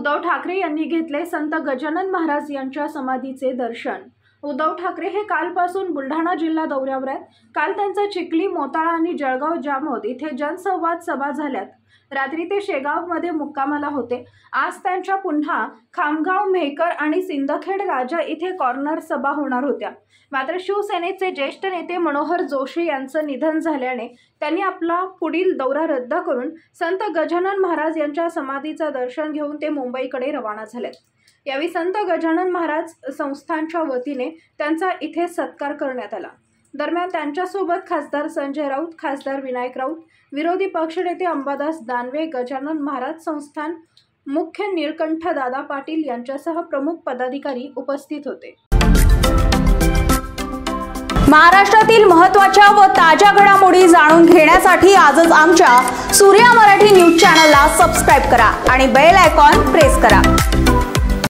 उद्धव ठाकरे यांनी घेतले संत गजानन महाराज यांच्या समाधीचे दर्शन। उद्धव ठाकरे हे कालपासून बुलढाणा जिल्हा दौऱ्यावर आहेत। काल त्यांचा चिखली, मोताळा आणि जळगाव जामोद इथे जनसंवाद सभा झाल्यात। रात्री ते शेगावमध्ये मुक्कामाला होते। आज त्यांच्या पुन्हा खामगाव, मेहकर आणि सिंदखेड राजा इथे कॉर्नर सभा होणार होत्या। मात्र शिवसेनेचे ज्येष्ठ नेते मनोहर जोशी यांचं निधन झाल्याने त्यांनी आपला पुढील दौरा रद्द करून संत गजानन महाराज यांच्या समाधीचं दर्शन घेऊन ते मुंबईकडे रवाना झाले। यावेळी संत गजानन महाराज संस्थानच्या वतीने त्यांचा इथे सत्कार करण्यात आला। दरम्यान त्यांच्यासोबत खासदार संजय राऊत, खासदार विनायक राऊत, विरोधी पक्षनेते अंबादास दानवे, गजानन महाराज संस्थान मुख्य निळकंठ दादा पाटील यांच्यासह प्रमुख पदाधिकारी उपस्थित होते। महाराष्ट्रातील महत्त्वाच्या व ताज्या घडामोडी जाणून घेण्यासाठी आजच आमच्या सूर्या मराठी न्यूज चॅनलला सबस्क्राइब करा आणि बेल आयकॉन प्रेस करा।